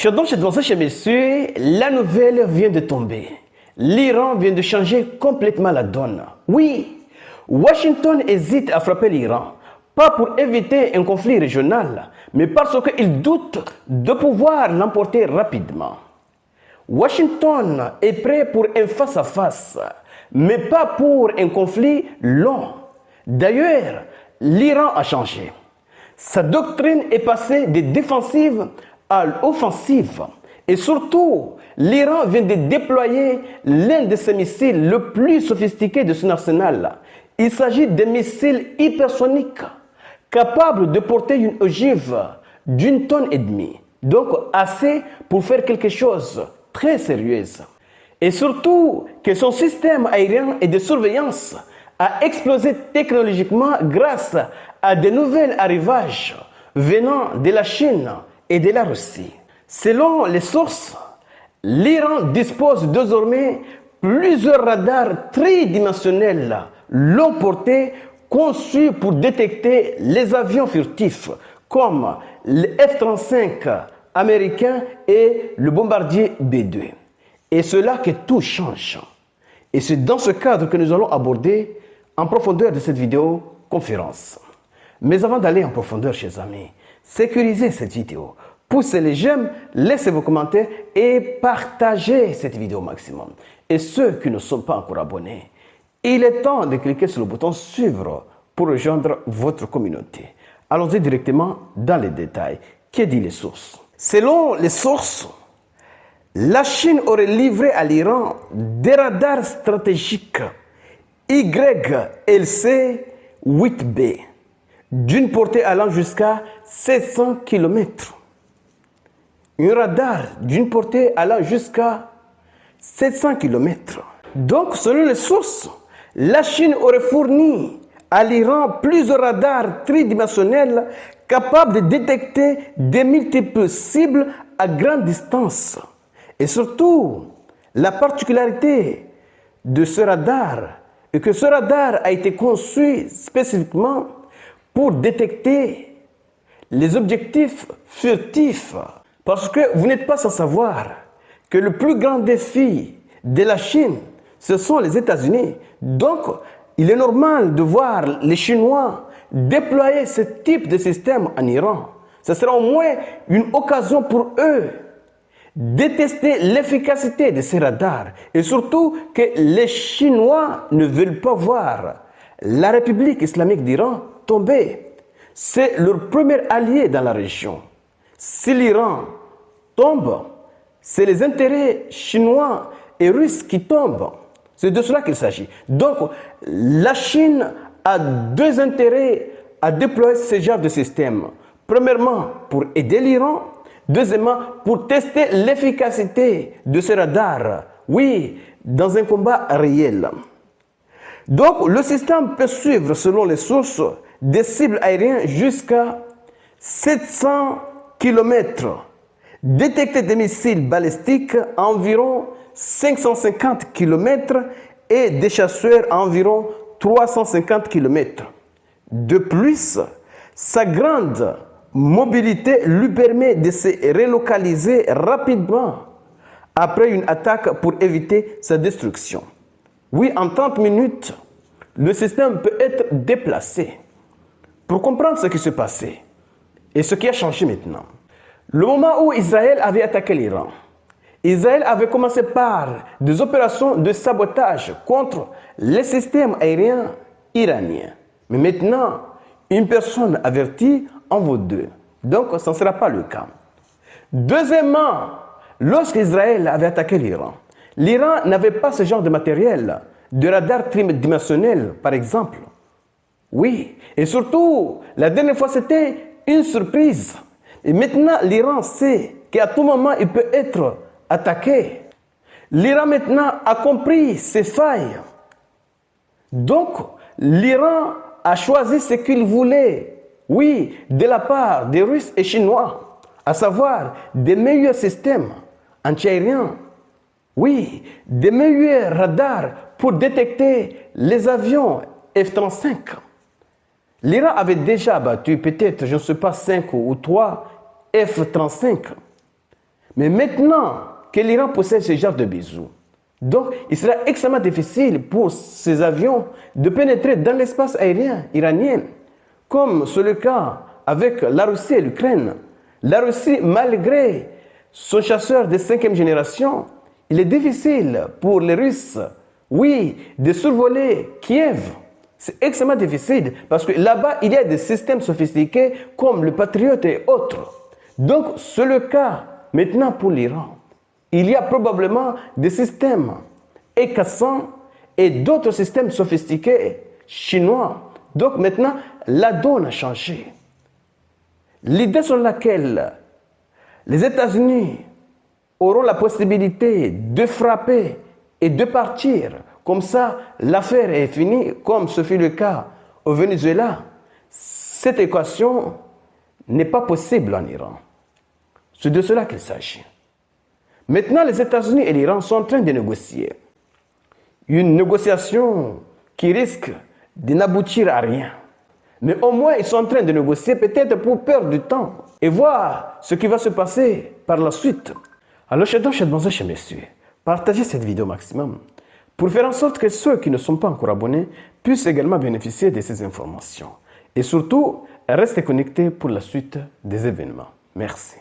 Chers messieurs, la nouvelle vient de tomber. L'Iran vient de changer complètement la donne. Oui, Washington hésite à frapper l'Iran, pas pour éviter un conflit régional, mais parce qu'il doute de pouvoir l'emporter rapidement. Washington est prêt pour un face-à-face, mais pas pour un conflit long. D'ailleurs, l'Iran a changé. Sa doctrine est passée des défensives à l'offensive. Et surtout, l'Iran vient de déployer l'un de ses missiles le plus sophistiqués de son arsenal. Il s'agit de missiles hypersoniques capables de porter une ogive d'1,5 tonne. Donc assez pour faire quelque chose de très sérieux. Et surtout que son système aérien et de surveillance a explosé technologiquement grâce à de nouveaux arrivages venant de la Chine et de la Russie. Selon les sources, l'Iran dispose désormais plusieurs radars tridimensionnels longue portée conçus pour détecter les avions furtifs comme le F-35 américain et le bombardier B-2. Et c'est là que tout change. Et c'est dans ce cadre que nous allons aborder en profondeur de cette vidéoconférence. Mais avant d'aller en profondeur, chers amis, sécurisez cette vidéo. Poussez les j'aime, laissez vos commentaires et partagez cette vidéo au maximum. Et ceux qui ne sont pas encore abonnés, il est temps de cliquer sur le bouton suivre pour rejoindre votre communauté. Allons-y directement dans les détails. Que disent les sources? Selon les sources, la Chine aurait livré à l'Iran des radars stratégiques YLC-8B d'une portée allant jusqu'à 700 km. Un radar d'une portée allant jusqu'à 700 km. Donc, selon les sources, la Chine aurait fourni à l'Iran plusieurs radars tridimensionnels capables de détecter de multiples cibles à grande distance. Et surtout, la particularité de ce radar est que ce radar a été conçu spécifiquement pour détecter les objectifs furtifs. Parce que vous n'êtes pas sans savoir que le plus grand défi de la Chine, ce sont les États-Unis. Donc, il est normal de voir les Chinois déployer ce type de système en Iran. Ce sera au moins une occasion pour eux de tester l'efficacité de ces radars. Et surtout que les Chinois ne veulent pas voir la République islamique d'Iran tomber. C'est leur premier allié dans la région. Si l'Iran tombe, c'est les intérêts chinois et russes qui tombent. C'est de cela qu'il s'agit. Donc, la Chine a deux intérêts à déployer ce genre de système. Premièrement, pour aider l'Iran. Deuxièmement, pour tester l'efficacité de ce radar. Oui, dans un combat réel. Donc, le système peut suivre, selon les sources, des cibles aériennes jusqu'à 700 km. Détecter des missiles balistiques à environ 550 km et des chasseurs à environ 350 km. De plus, sa grande mobilité lui permet de se relocaliser rapidement après une attaque pour éviter sa destruction. Oui, en 30 minutes, le système peut être déplacé. Pour comprendre ce qui s'est passé et ce qui a changé maintenant, le moment où Israël avait attaqué l'Iran, Israël avait commencé par des opérations de sabotage contre les systèmes aériens iraniens. Mais maintenant, une personne avertie en vaut deux. Donc, ce ne sera pas le cas. Deuxièmement, lorsque Israël avait attaqué l'Iran, l'Iran n'avait pas ce genre de matériel, de radar tridimensionnel, par exemple. Oui, et surtout, la dernière fois, c'était une surprise. Et maintenant, l'Iran sait qu'à tout moment, il peut être attaqué. L'Iran maintenant a compris ses failles. Donc, l'Iran a choisi ce qu'il voulait, oui, de la part des Russes et Chinois, à savoir des meilleurs systèmes antiaériens, oui, des meilleurs radars pour détecter les avions F-35. L'Iran avait déjà battu peut-être, je ne sais pas, 5 ou 3 F-35. Mais maintenant que l'Iran possède ce genre de bijoux, donc il sera extrêmement difficile pour ces avions de pénétrer dans l'espace aérien iranien, comme c'est le cas avec la Russie et l'Ukraine. La Russie, malgré son chasseur de 5e génération, il est difficile pour les Russes, oui, de survoler Kiev. C'est extrêmement difficile parce que là-bas, il y a des systèmes sophistiqués comme le Patriot et autres. Donc, c'est le cas maintenant pour l'Iran. Il y a probablement des systèmes E-400 et d'autres systèmes sophistiqués chinois. Donc maintenant, la donne a changé. L'idée sur laquelle les États-Unis auront la possibilité de frapper et de partir, comme ça l'affaire est finie, comme ce fut le cas au Venezuela, cette équation n'est pas possible en Iran. C'est de cela qu'il s'agit. Maintenant, les États-Unis et l'Iran sont en train de négocier. Une négociation qui risque de n'aboutir à rien. Mais au moins, ils sont en train de négocier, peut-être pour perdre du temps et voir ce qui va se passer par la suite. Alors, chers messieurs, partagez cette vidéo au maximum pour faire en sorte que ceux qui ne sont pas encore abonnés puissent également bénéficier de ces informations. Et surtout, restez connectés pour la suite des événements. Merci.